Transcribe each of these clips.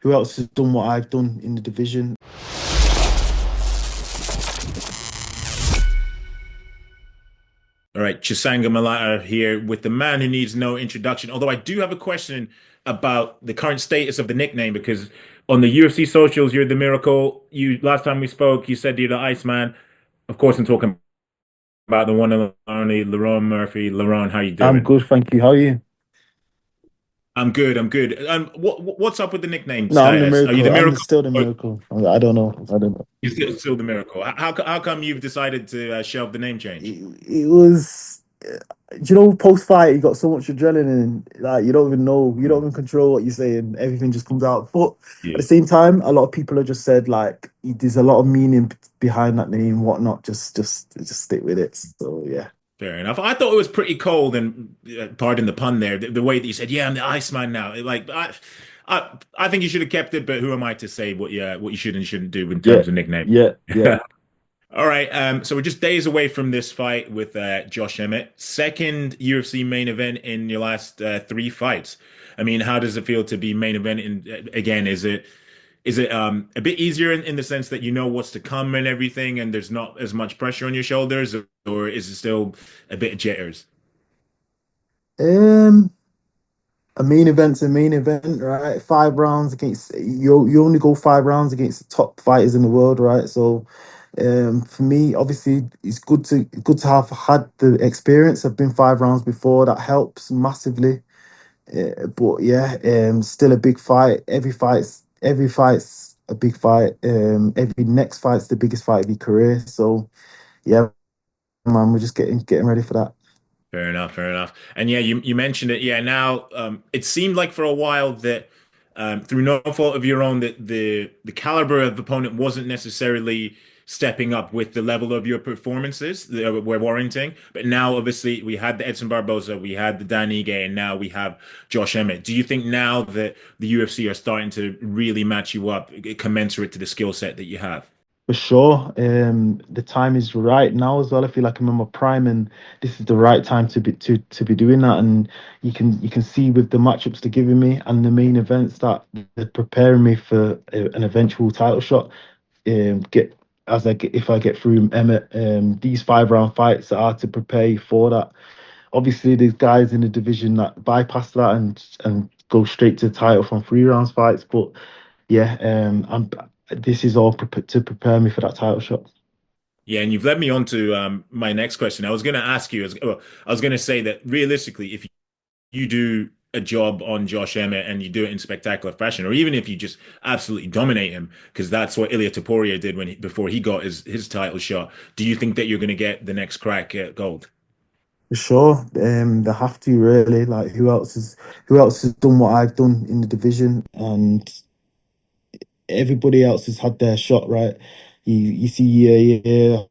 who else has done what I've done in the division. All right, Chisanga Malata here with the man who needs no introduction. Although I do have a question about the current status of the nickname because on the UFC socials, you're the Miracle. You last time we spoke, you said you're the Iceman. Of course, I'm talking about the one and only Lerone Murphy. Lerone, how you I'm doing? good, thank you. How are you? I'm good. I'm good. What's up with the nickname No, I'm the status? Are you miracle. the I'm Miracle still the or miracle. I don't know. I don't know. you still the Miracle? How come you've decided to shelve the name change? It was, post fight, you got so much adrenaline, like you don't even know, you don't even control what you're saying. Everything just comes out. But at the Yeah. same time, a lot of people have just said like there's a lot of meaning behind that name, whatnot. Just stick with it. So yeah. Fair enough. I thought it was pretty cold, and pardon the pun there, the way that you said, "Yeah, I'm the Iceman now." I think you should have kept it, but who am I to say what you should and shouldn't do in Yeah, terms of nickname? yeah, yeah. All right. So we're just days away from this fight with Josh Emmett, second UFC main event in your last three fights. I mean, how does it feel to be main event again? Is it a bit easier in the sense that you know what's to come and everything, and there's not as much pressure on your shoulders, or is it still a bit of jitters? Um, a main event's a main event, right? 5 rounds against you only go 5 rounds against the top fighters in the world, right? So, for me, obviously, it's good to have had the experience. I've been 5 rounds before. That helps massively. But yeah, still a big fight. Every fight's a big fight. Every next fight's the biggest fight of your career. So yeah, man, we're just getting ready for that. Fair enough, fair enough. And yeah, you mentioned it. Yeah, now it seemed like for a while that through no fault of your own that the caliber of opponent wasn't necessarily stepping up with the level of your performances that were warranting. But now obviously we had the Edson Barboza, we had the Dan Ige, and now we have Josh Emmett. Do you think now that the UFC are starting to really match you up commensurate to the skill set that you have? For sure. The time is right now as well. I feel like I'm in my prime, and this is the right time to be doing that. And you can see with the matchups they're giving me and the main events that they're preparing me for an eventual title shot. Get as I get if I get through Emmett. These 5 round fights are to prepare you for that. Obviously, there's guys in the division that bypass that and go straight to the title from 3 rounds fights, but yeah, I'm. This is all to prepare me for that title shot. Yeah, and you've led me on to my next question. I was going to ask you, well, I was going to say that realistically, if you do a job on Josh Emmett and you do it in spectacular fashion, or even if you just absolutely dominate him, because that's what Ilia Topuria did before he got his title shot. Do you think that you're going to get the next crack at gold? For sure, they have to really. Like, who else has done what I've done in the division, and everybody else has had their shot, right? You see, yeah.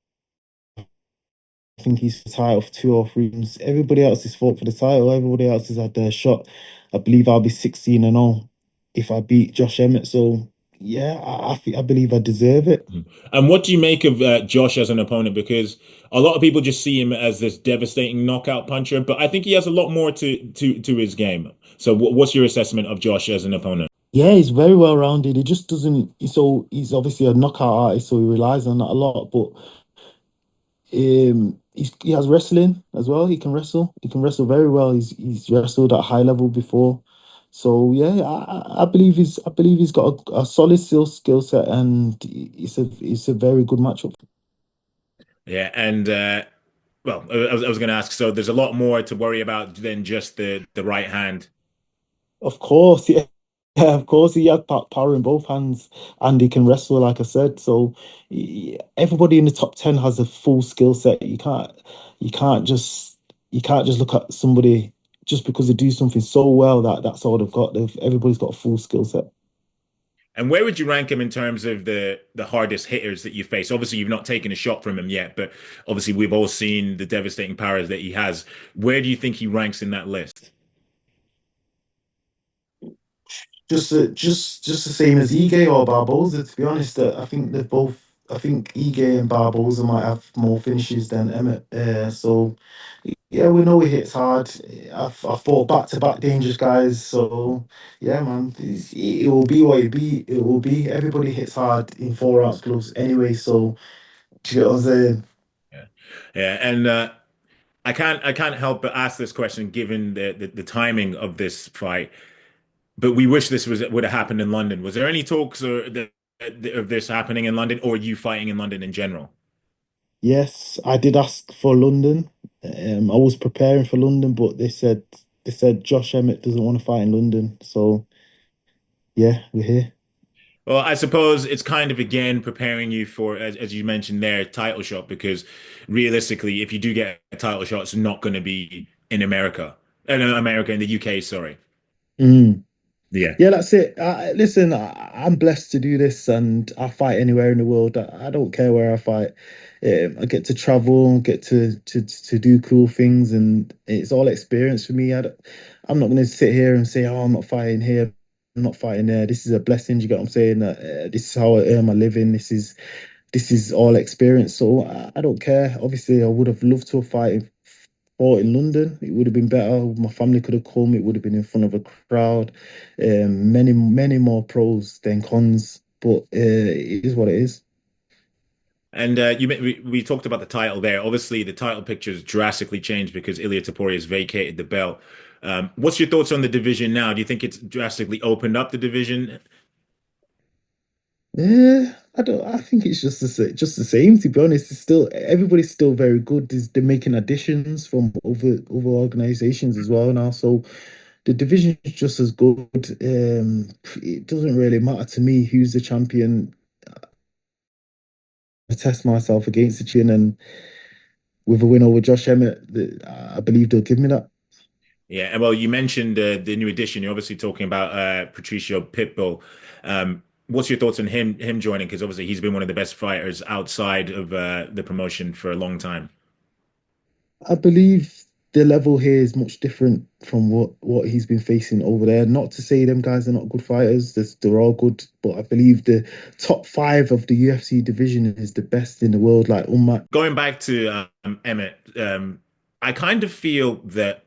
I think he's for the title for 2 or 3 rounds. Everybody else has fought for the title. Everybody else has had their shot. I believe I'll be 16-0 if I beat Josh Emmett. So yeah, I believe I deserve it. Mhm. And what do you make of Josh as an opponent? Because a lot of people just see him as this devastating knockout puncher, but I think he has a lot more to his game. So, what's your assessment of Josh as an opponent? Yeah, he's very well rounded. He just doesn't. So he's obviously a knockout artist, so he relies on that a lot. But he has wrestling as well. He can wrestle. He can wrestle very well. He's wrestled at high level before. So yeah, I believe he's got a solid skill set, and it's a very good matchup. Yeah, and well, I was going to ask. So, there's a lot more to worry about than just the right hand. Of course, yeah. Yeah, of course, he had power in both hands, and he can wrestle, like I said. So, everybody in the top 10 has a full skill set. You can't just, you can't just look at somebody just because they do something so well that that's all they've got. Everybody's got a full skill set. And where would you rank him in terms of the hardest hitters that you face? Obviously, you've not taken a shot from him yet, but obviously we've all seen the devastating powers that he has. Where do you think he ranks in that list? Just the same as Ige or Barboza. To be honest, I think they're both. I think Ige and Barboza might have more finishes than Emmett. So yeah, we know he hits hard. I fought back to back dangerous guys. So yeah, man, it will be what it be. It will be. Everybody hits hard in 4 ounce gloves anyway. So do you get what I'm saying? Yeah, yeah, and I can't help but ask this question given the timing of this fight. But we wish this was would have happened in London. Was there any talks of this happening in London, or you fighting in London in general? Yes, I did ask for London. I was preparing for London, but they said Josh Emmett doesn't want to fight in London. So yeah, we're here. Well, I suppose it's kind of again preparing you for, as you mentioned there, title shot, because realistically, if you do get a title shot, it's not going to be in America. No, America, in the UK, sorry. Mm. Yeah. Yeah, that's it. Listen, I'm blessed to do this, and I fight anywhere in the world. I don't care where I fight. I get to travel, get to do cool things, and it's all experience for me. I'm not going to sit here and say, "Oh, I'm not fighting here, I'm not fighting there." This is a blessing. You get what I'm saying? This is how I earn my living. This is all experience. So I don't care. Obviously, I would have loved to have fought in London. It would have been better. My family could have come. It would have been in front of a crowd. Many more pros than cons. But it is what it is. And we talked about the title there. Obviously, the title picture's drastically changed because Ilia Topuria has vacated the belt. What's your thoughts on the division now? Do you think it's drastically opened up the division? Yeah, I don't. I think it's just the same. To be honest, it's still everybody's still very good. They're making additions from other organizations as well now. So the division is just as good. It doesn't really matter to me who's the champion. I test myself against the chin, and with a win over Josh Emmett, I believe they'll give me that. Yeah, and well, you mentioned the new addition. You're obviously talking about Patricio Pitbull. What's your thoughts on him joining? Because obviously he's been one of the best fighters outside of the promotion for a long time. I believe the level here is much different from what he's been facing over there. Not to say them guys are not good fighters, they're all good, but I believe the top five of the UFC division is the best in the world, like unmatched. Going back to Emmett, I kind of feel that.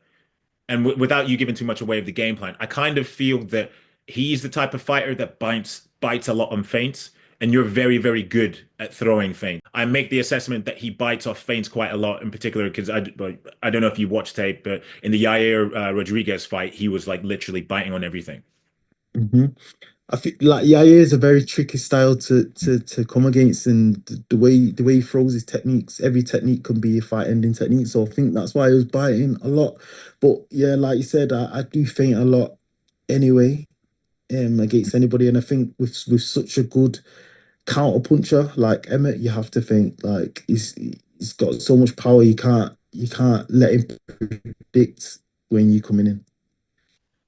And without you giving too much away of the game plan, I kind of feel that he's the type of fighter that bites a lot on feints, and you're very, very good at throwing feints. I make the assessment that he bites off feints quite a lot, in particular because I don't know if you watch tape, but in the Yair Rodriguez fight, he was like literally biting on everything. I think like Yair is a very tricky style to come against, and the way he throws his techniques, every technique can be a fight-ending technique. So I think that's why he was biting a lot. But yeah, like you said, I do feint a lot anyway, against anybody, and I think with such a good counter puncher like Emmett, you have to think like he's got so much power. You can't let him predict when you're coming in.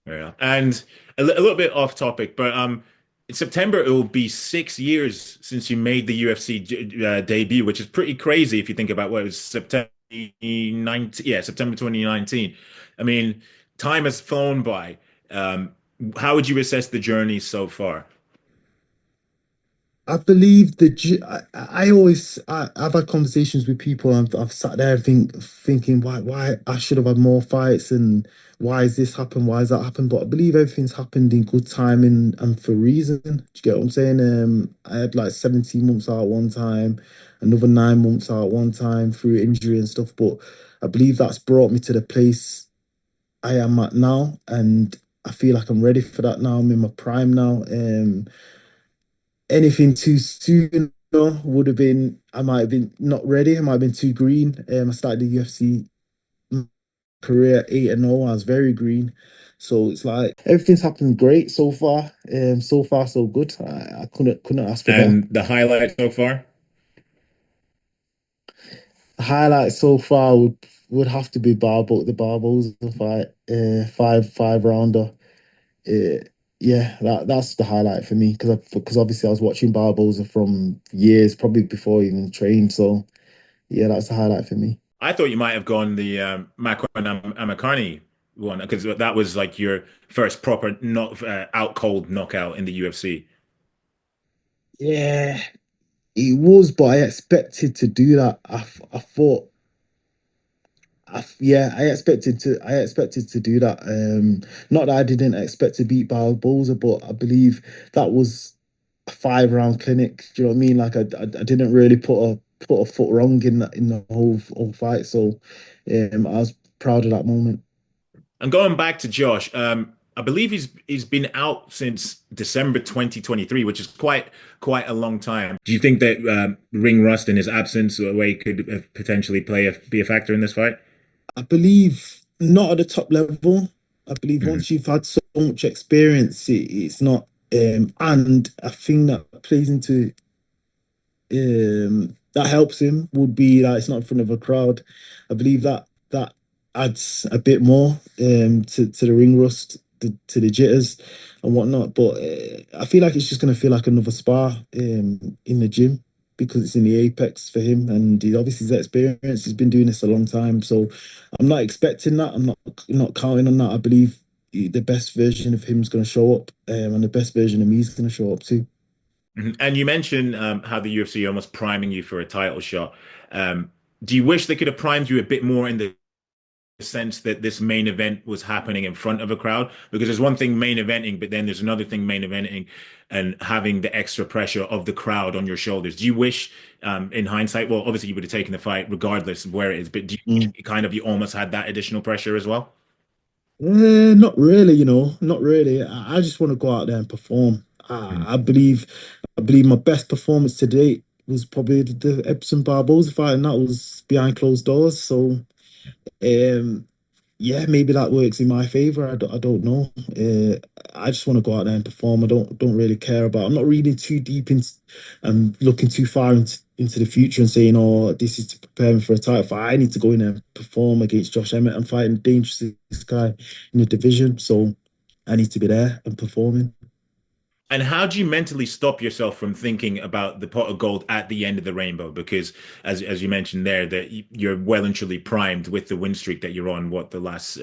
Yeah. And a little bit off topic, but in September it will be 6 years since you made the UFC debut, which is pretty crazy if you think about what it was September 19, yeah, September 2019. I mean, time has flown by. How would you assess the journey so far? I believe I always I've had conversations with people and I've sat there thinking why I should have had more fights and why has this happened, why has that happened, but I believe everything's happened in good time and for a reason. Do you get what I'm saying? I had like 17 months out one time, another 9 months out one time through injury and stuff, but I believe that's brought me to the place I am at now, and I feel like I'm ready for that now. I'm in my prime now. Anything too soon would have been, I might have been not ready. I might have been too green. I started the UFC career 8-0. I was very green. So it's like everything's happened great so far. So far so good. I couldn't ask for better. And the highlight so far? The highlight so far would have to be the Barboza fight, five rounder. Uh, yeah, that's the highlight for me because obviously I was watching Barboza from years, probably before he even trained. So yeah, that's the highlight for me. I thought you might have gone the Makwan Amakarni one because that was like your first proper not out cold knockout in the UFC. Yeah, it was, but I expected to do that. I thought, yeah, I expected to do that. Not that I didn't expect to beat Barboza, but I believe that was a 5 round clinic. Do you know what I mean? Like I didn't really put a foot wrong in the whole fight. So, I was proud of that moment. And going back to Josh, I believe he's been out since December 2023, which is quite a long time. Do you think that ring rust in his absence away could potentially be a factor in this fight? I believe not at the top level. I believe Mhm. once you've had so much experience, it's not. And a thing that plays into that helps him would be like it's not in front of a crowd. I believe that adds a bit more to the ring rust, to the jitters and whatnot. But I feel like it's just gonna feel like another spar in the gym because it's in the apex for him, and he obviously his experience. He's been doing this a long time, so I'm not expecting that. I'm not counting on that. I believe the best version of him is going to show up, and the best version of me is going to show up too. Mhm. And you mentioned how the UFC almost priming you for a title shot. Do you wish they could have primed you a bit more in the sense that this main event was happening in front of a crowd? Because there's one thing main eventing, but then there's another thing main eventing and having the extra pressure of the crowd on your shoulders. Do you wish, in hindsight, well, obviously you would have taken the fight regardless of where it is, but do you Mm. wish kind of you almost had that additional pressure as well? Not really, not really. I just want to go out there and perform. I believe my best performance to date was probably the Epsom Barboza fight, and that was behind closed doors. So, um, yeah, maybe that works in my favor. I don't know. I just want to go out there and perform. I don't really care about. I'm not reading too deep into and looking too far into the future and saying, "Oh, this is to prepare me for a title fight." I need to go in there and perform against Josh Emmett. I'm fighting the dangerous guy in the division, so I need to be there and performing. And how do you mentally stop yourself from thinking about the pot of gold at the end of the rainbow? Because as you mentioned there, that you're well and truly primed with the win streak that you're on, what the last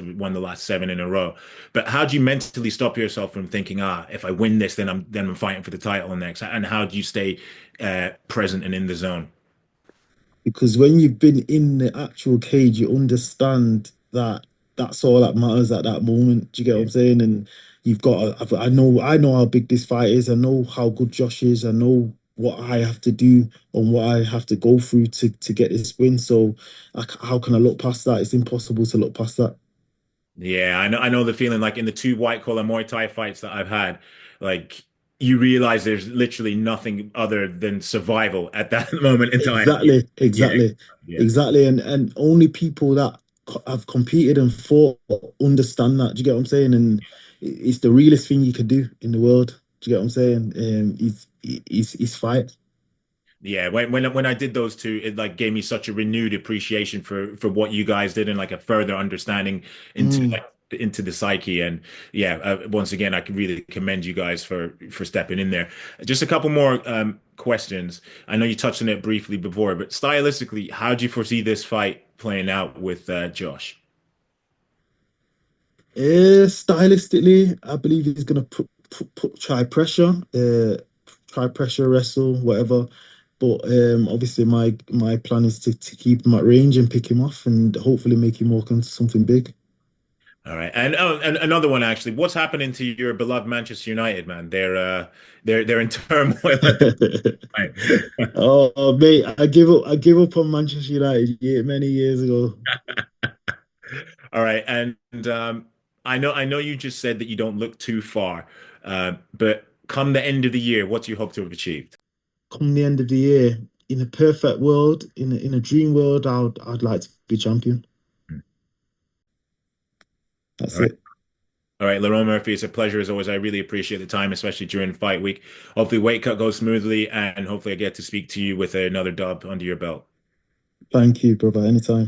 seven in a row. But how do you mentally stop yourself from thinking, if I win this, then I'm fighting for the title next? And how do you stay present and in the zone? Because when you've been in the actual cage, you understand that that's all that matters at that moment. Do you get what Yeah. I'm saying? And you've got, I know how big this fight is. I know how good Josh is. I know what I have to do and what I have to go through to get this win. So, how can I look past that? It's impossible to look past that. Yeah, I know the feeling like in the two white collar Muay Thai fights that I've had, like you realize there's literally nothing other than survival at that moment in time. Yeah, Exactly, yeah, exactly, yeah. exactly. And only people that have competed and fought understand that. Do you get what I'm saying? And it's the realest thing you could do in the world. Do you get what I'm saying? It's fight. Yeah, when I did those two, it like gave me such a renewed appreciation for what you guys did and like a further understanding into Mm. like into the psyche. And yeah, once again, I can really commend you guys for stepping in there. Just a couple more questions. I know you touched on it briefly before, but stylistically, how do you foresee this fight playing out with Josh? Stylistically, I believe he's gonna try pressure wrestle, whatever. But obviously, my plan is to keep him at range and pick him off, and hopefully make him walk into something big. All right, and another one actually. What's happening to your beloved Manchester United, man? They're in turmoil at the moment. Oh, mate, I give up on Manchester United many years ago. All right, and I know you just said that you don't look too far, but come the end of the year, what do you hope to have achieved? Come the end of the year, in a perfect world, in a dream world, I'd like to be champion. All That's right. it. All right, Lerone Murphy, it's a pleasure as always. I really appreciate the time, especially during fight week. Hopefully, weight cut goes smoothly, and hopefully, I get to speak to you with another dub under your belt. Thank you, brother. Anytime.